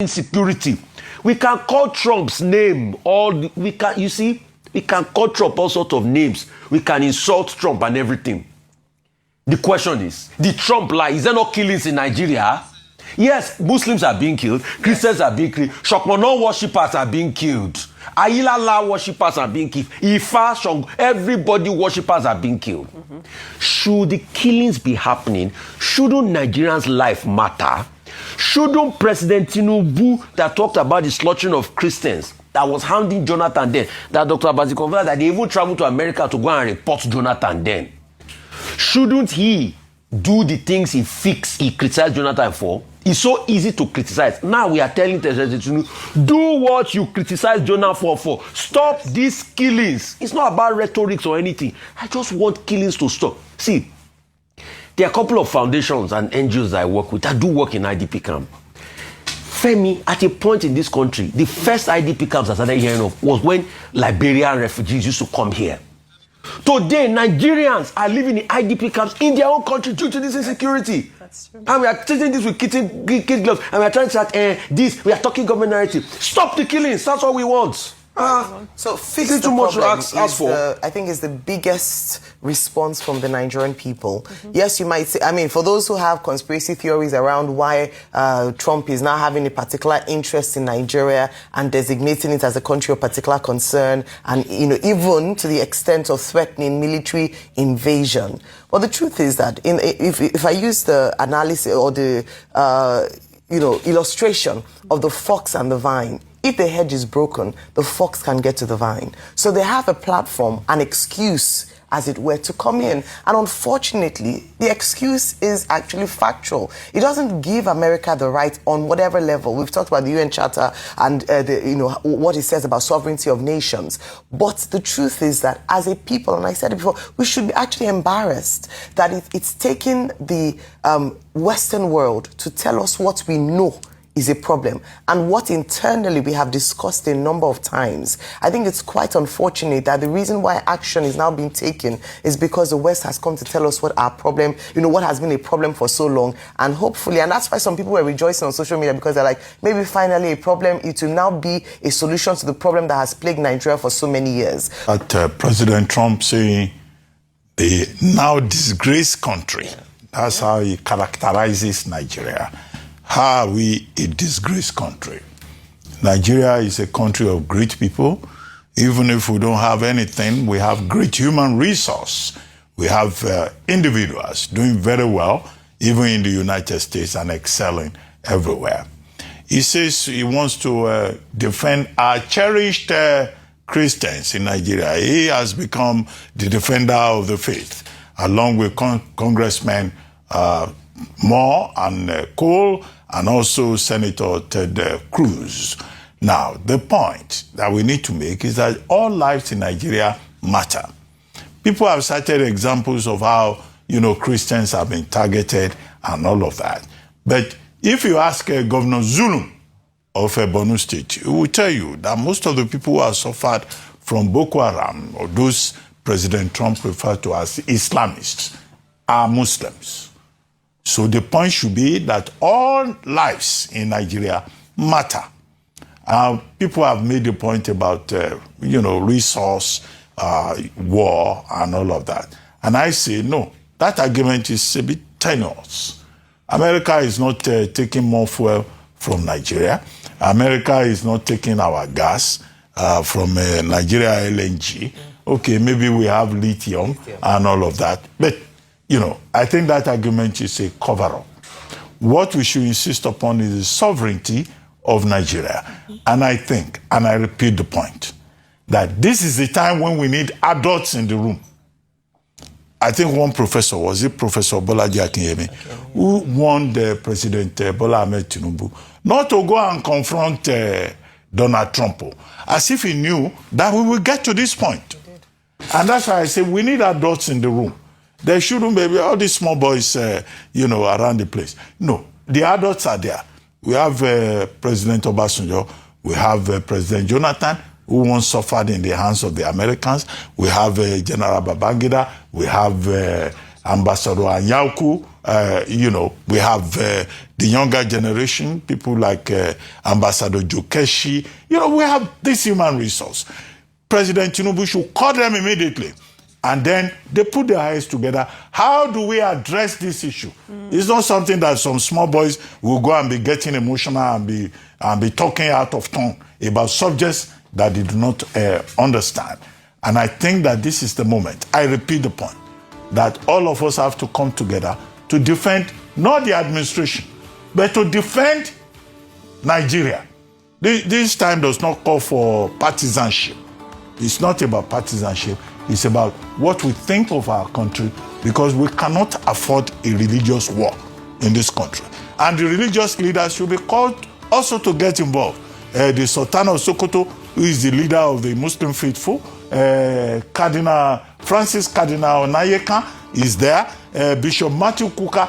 insecurity. We can call Trump's name we can call Trump all sorts of names. We can insult Trump and everything. The question is, the Trump lie, is there no killings in Nigeria? Yes, Muslims are being killed, Christians are being killed, Shokmono worshippers are being killed, Ayilala worshippers are being killed, Ifa, Shong, everybody worshippers are being killed. Should the killings be happening? Shouldn't Nigerians' life matter? Shouldn't President TINUBU, that talked about the slaughtering of Christians, that was hounding Jonathan then, that Dr. Abazi confirmed that they even traveled to America to go and report Jonathan then, shouldn't he do the things he criticized Jonathan for? It's so easy to criticize. Now we are telling President TINUBU, do what you criticize Jonathan for. Stop these killings. It's not about rhetoric or anything. I just want killings to stop. See, there are a couple of foundations and NGOs that I work with that do work in IDP camp. Femi, at a point in this country, the first IDP camps I started hearing of was when Liberian refugees used to come here. Today, Nigerians are living in IDP camps in their own country due to this insecurity. That's true. And we are treating this with kid gloves, and we are trying to say, we are talking government narrative. Stop the killings. That's what we want. So fix the problem I think is the biggest response from the Nigerian people. Yes, you might say, I mean, for those who have conspiracy theories around why Trump is now having a particular interest in Nigeria and designating it as a country of particular concern, and even to the extent of threatening military invasion. Well, the truth is that if I use the analysis or the illustration of the fox and the vine, if the hedge is broken, the fox can get to the vine. So they have a platform, an excuse, as it were, to come in. And unfortunately, the excuse is actually factual. It doesn't give America the right on whatever level. We've talked about the UN Charter and what it says about sovereignty of nations. But the truth is that as a people, and I said it before, we should be actually embarrassed that it's taken the Western world to tell us what we know is a problem, and what internally we have discussed a number of times. I think it's quite unfortunate that the reason why action is now being taken is because the West has come to tell us what our problem, what has been a problem for so long, and hopefully, and that's why some people were rejoicing on social media, because they're like, maybe finally a problem, it will now be a solution to the problem that has plagued Nigeria for so many years. President Trump saying the now disgraced country, that's how he characterizes Nigeria. How are we a disgraced country? Nigeria is a country of great people. Even if we don't have anything, we have great human resource. We have individuals doing very well, even in the United States, and excelling everywhere. He says he wants to defend our cherished Christians in Nigeria. He has become the defender of the faith, along with Congressman Moore and Cole, and also Senator Ted Cruz. Now, the point that we need to make is that all lives in Nigeria matter. People have cited examples of how, Christians have been targeted and all of that. But if you ask Governor Zulum of Borno State, he will tell you that most of the people who have suffered from Boko Haram, or those President Trump referred to as Islamists, are Muslims. So the point should be that all lives in Nigeria matter. People have made the point about, resource, war, and all of that. And I say, no, that argument is a bit tenuous. America is not taking more fuel from Nigeria. America is not taking our gas from Nigeria LNG. Okay, maybe we have lithium and all of that. But I think that argument is a cover-up. What we should insist upon is the sovereignty of Nigeria. And I think, and I repeat the point, that this is the time when we need adults in the room. I think one professor, was it Professor Bolaji Akinyemi, who warned President Bola Ahmed TINUBU not to go and confront Donald Trump, as if he knew that we will get to this point. And that's why I say we need adults in the room. There shouldn't be all these small boys, around the place. No, the adults are there. We have President Obasanjo. We have President Jonathan, who once suffered in the hands of the Americans. We have General Babangida. We have Ambassador Anyauku. We have the younger generation, people like Ambassador Jokeshi. We have this human resource. President TINUBU should call them immediately. And then they put their heads together. How do we address this issue? It's not something that some small boys will go and be getting emotional and be talking out of tone about subjects that they do not understand. And I think that this is the moment. I repeat the point, that all of us have to come together to defend not the administration, but to defend Nigeria. This time does not call for partisanship. It's not about partisanship. It's about what we think of our country, because we cannot afford a religious war in this country. And the religious leaders should be called also to get involved. The Sultan of Sokoto, who is the leader of the Muslim faithful, Cardinal Francis Cardinal Onayeka is there, Bishop Matthew Kuka,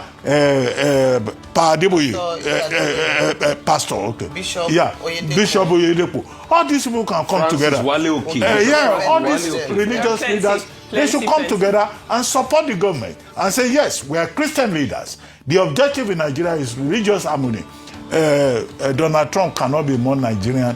Pastor, okay. Bishop Bishop Oyedepo. All these people can come together. All these religious leaders, they should come together and support the government and say, yes, we are Christian leaders. The objective in Nigeria is religious harmony. Donald Trump cannot be more Nigerian